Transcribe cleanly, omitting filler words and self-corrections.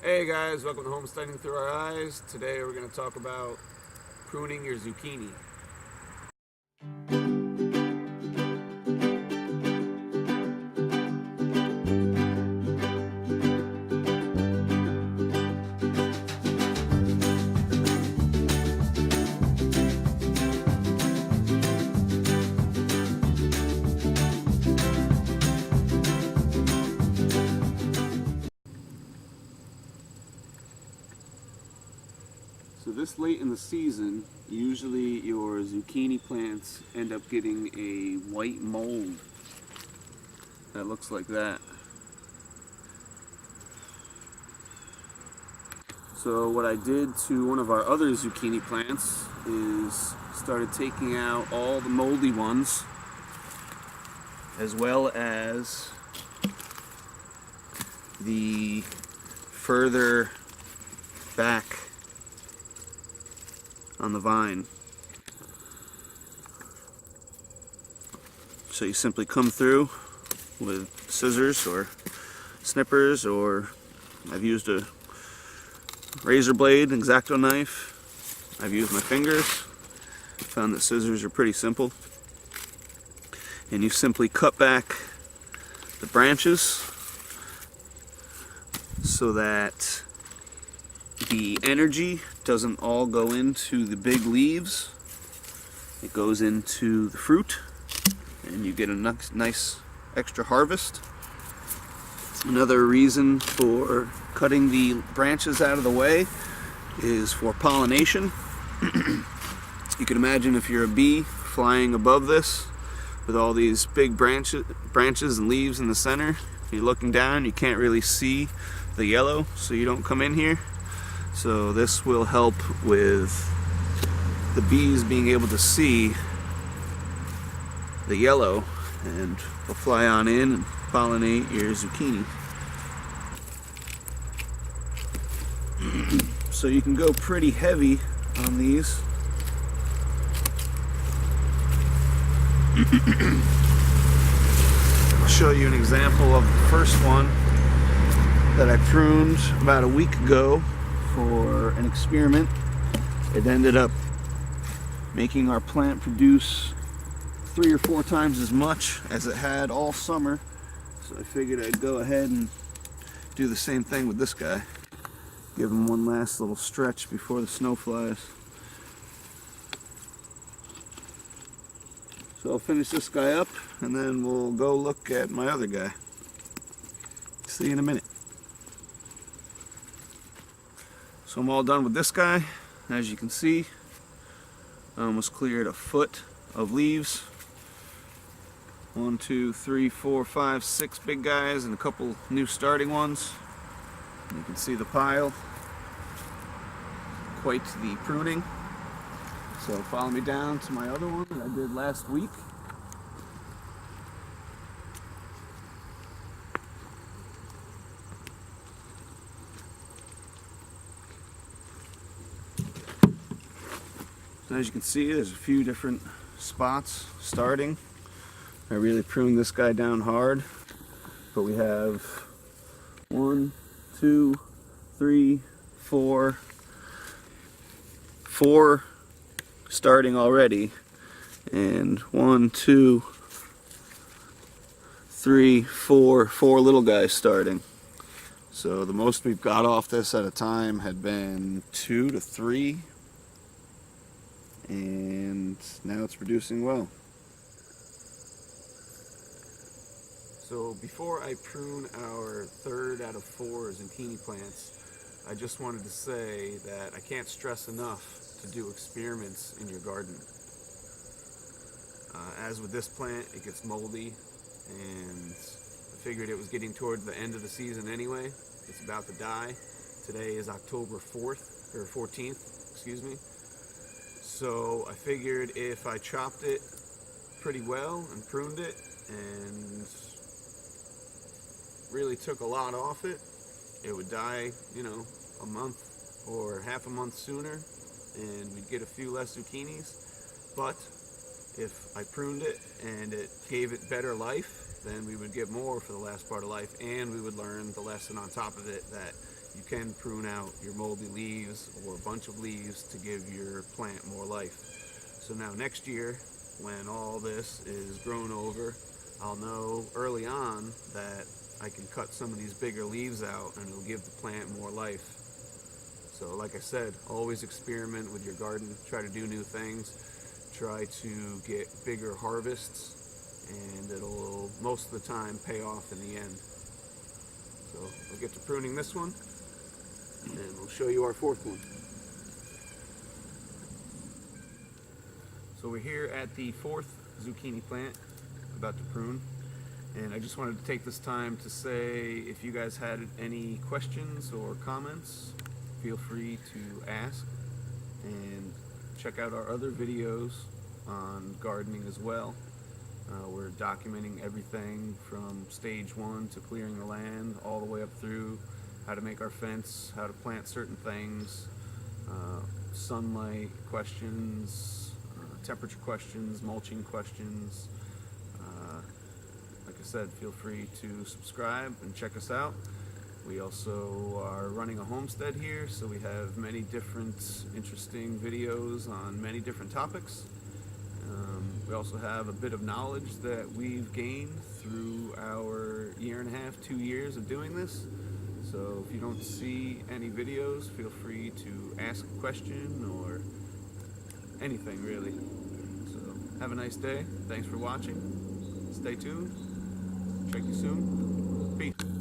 Hey guys, welcome to Homesteading Through Our Eyes. Today we're going to talk about pruning your zucchini. So this late in the season, usually your zucchini plants end up getting a white mold that looks like that. So what I did to one of our other zucchini plants is started taking out all the moldy ones, as well as the further back on the vine. So you simply come through with scissors or snippers, or I've used a razor blade, X-Acto knife. I've used my fingers. Found that scissors are pretty simple. And you simply cut back the branches so that the energy doesn't all go into the big leaves. It goes into the fruit and you get a nice extra harvest. Another reason for cutting the branches out of the way is for pollination. You can imagine if you're a bee flying above this with all these big branches and leaves in the center. You're looking down, you can't really see the yellow, so you don't come in here. So this will help with the bees being able to see the yellow, and they'll fly on in and pollinate your zucchini. So you can go pretty heavy on these. I'll show you an example of the first one that I pruned about a week ago for an experiment. It ended up making our plant produce 3 or 4 times as much as it had all summer. So I figured I'd go ahead and do the same thing with this guy. Give him one last little stretch before the snow flies. So I'll finish this guy up and then we'll go look at my other guy. See you in a minute. So I'm all done with this guy. As you can see, I almost cleared a foot of leaves. 1, 2, 3, 4, 5, 6 big guys and a couple new starting ones. You can see the pile. Quite the pruning. So follow me down to my other one that I did last week. So as you can see, there's a few different spots starting. I really pruned this guy down hard, but we have 1, 2, 3, 4 starting already, and 1, 2, 3, 4 little guys starting. So the most we've got off this at a time had been 2 to 3, and now it's producing well. So before I prune our 3rd out of 4 zucchini plants, I just wanted to say that I can't stress enough to do experiments in your garden. As with this plant, it gets moldy, and I figured it was getting towards the end of the season anyway. It's about to die. Today is October 4th, or 14th, excuse me. So I figured if I chopped it pretty well and pruned it and really took a lot off it, it would die, you know, a month or half a month sooner, and we'd get a few less zucchinis. But if I pruned it and it gave it better life, then we would get more for the last part of life, and we would learn the lesson on top of it that you can prune out your moldy leaves or a bunch of leaves to give your plant more life. So now next year, when all this is grown over, I'll know early on that I can cut some of these bigger leaves out and it'll give the plant more life. So like I said, always experiment with your garden, try to do new things, try to get bigger harvests, and it'll most of the time pay off in the end. So we'll get to pruning this one, and we'll show you our fourth one. So we're here at the fourth zucchini plant, about to prune. And I just wanted to take this time to say, if you guys had any questions or comments, feel free to ask, and check out our other videos on gardening as well. We're documenting everything from stage 1 to clearing the land, all the way up through how to make our fence, how to plant certain things, sunlight questions, temperature questions, mulching questions. Like I said, feel free to subscribe and check us out. We also are running a homestead here, so we have many different interesting videos on many different topics. We also have a bit of knowledge that we've gained through our 1.5, 2 years of doing this. So if you don't see any videos, feel free to ask a question or anything really. So have a nice day. Thanks for watching. Stay tuned. Check you soon. Peace.